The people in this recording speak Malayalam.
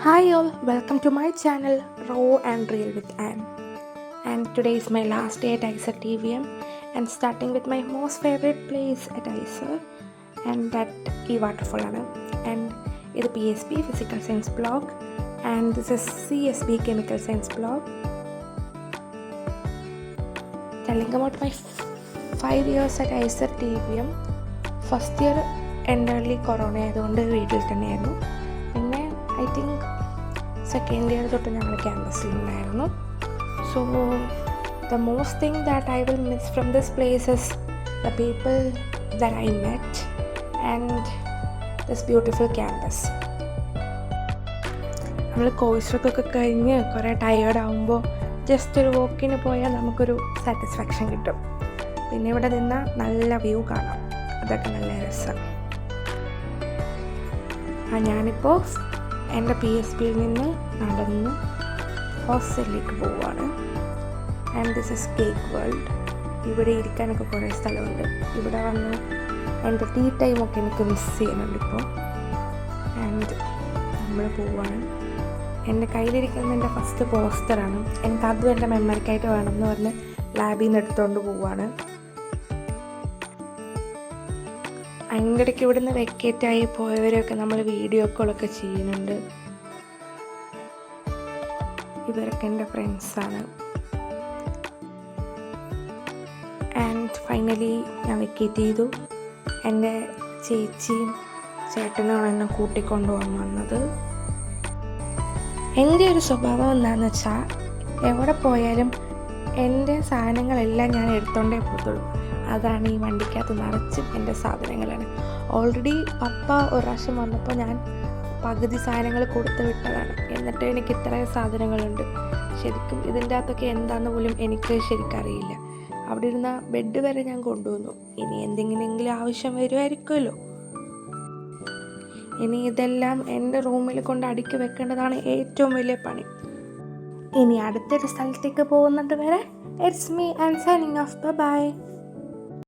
Hi all, welcome to my channel Raw and Real with Anne. And today is my last day at ISER TVM and starting with my most favorite place at ISER and that E waterfall ആണ്. And ഇത് PSB Physical Science block and this is CSB Chemical Science block. Telling about my 5 years at ISER TVM. First year entirely corona ആയതുകൊണ്ട് വീട്ടിൽ തന്നെയായിരുന്നു. പിന്നെ ഐ തിങ്ക് സെക്കൻഡ് ഇയർ തൊട്ട് ഞങ്ങൾ ക്യാമ്പസിലുണ്ടായിരുന്നു. So the most thing that I will miss from this place is the people that I met and this beautiful campus. നമ്മൾ കോഴ്സ് വർക്കൊക്കെ കഴിഞ്ഞ് കുറേ ടയേർഡ് ആകുമ്പോൾ ജസ്റ്റ് ഒരു വോക്കിന് പോയാൽ നമുക്കൊരു സാറ്റിസ്ഫാക്ഷൻ കിട്ടും. പിന്നെ ഇവിടെ നിന്നാൽ നല്ല വ്യൂ കാണാം, അതൊക്കെ നല്ല രസം. ഞാനിപ്പോൾ എൻ്റെ PSBയിൽ നിന്ന് നടന്ന് ഹോസ്റ്റലിലേക്ക് പോവുകയാണ്. And this is cake world. ഇവിടെ ഇരിക്കാനൊക്കെ കുറേ സ്ഥലമുണ്ട്. ഇവിടെ വന്ന് എൻ്റെ ടീ ടൈമൊക്കെ എനിക്ക് മിസ് ചെയ്യുന്നുണ്ട് ഇപ്പോൾ. ആൻഡ് നമ്മൾ പോവുകയാണ്. എൻ്റെ കയ്യിലിരിക്കുന്ന എൻ്റെ ഫസ്റ്റ് പോസ്റ്ററാണ്. എനിക്കതും എൻ്റെ മെമ്മറിക്കായിട്ട് വേണമെന്ന് പറഞ്ഞ് ലാബിൽ നിന്ന് എടുത്തുകൊണ്ട് പോവുകയാണ്. അതിൻ്റെ ഇടയ്ക്ക് ഇവിടുന്ന് വെക്കേറ്റായി പോയവരൊക്കെ നമ്മൾ വീഡിയോ കോളൊക്കെ ചെയ്യുന്നുണ്ട്. ഇവരൊക്കെ എൻ്റെ ഫ്രണ്ട്സാണ്. ആൻഡ് ഫൈനലി ഞാൻ വെക്കേറ്റ് ചെയ്തു. എൻ്റെ ചേച്ചിയും ചേട്ടനുമാണ് എന്നെ കൂട്ടിക്കൊണ്ടുപോകാൻ വന്നത്. എൻ്റെ ഒരു സ്വഭാവം എന്താണെന്ന് വെച്ചാൽ എവിടെ പോയാലും എൻ്റെ സാധനങ്ങളെല്ലാം ഞാൻ എടുത്തോണ്ടേ പോകത്തുള്ളൂ. അതാണ് ഈ വണ്ടിക്കകത്ത് നിറച്ചും എൻ്റെ സാധനങ്ങളാണ്. ഓൾറെഡി പപ്പ ഒരു പ്രാവശ്യം വന്നപ്പോൾ ഞാൻ പകുതി സാധനങ്ങൾ കൊടുത്ത് വിട്ടതാണ്. എന്നിട്ട് എനിക്ക് ഇത്രയും സാധനങ്ങളുണ്ട്. ശരിക്കും ഇതിൻ്റെ അകത്തൊക്കെ എന്താണെന്ന് പോലും എനിക്ക് ശരിക്കറിയില്ല. അവിടെ ഇരുന്ന ബെഡ് വരെ ഞാൻ കൊണ്ടുവന്നു. ഇനി എന്തെങ്കിലും ആവശ്യം വരുമായിരിക്കുമല്ലോ. ഇനി ഇതെല്ലാം എൻ്റെ റൂമിൽ കൊണ്ട് അടുക്കി വെക്കേണ്ടതാണ് ഏറ്റവും വലിയ പണി. ഇനി അടുത്തൊരു സ്ഥലത്തേക്ക് പോകുന്നത് വരെ it's me and signing off. By.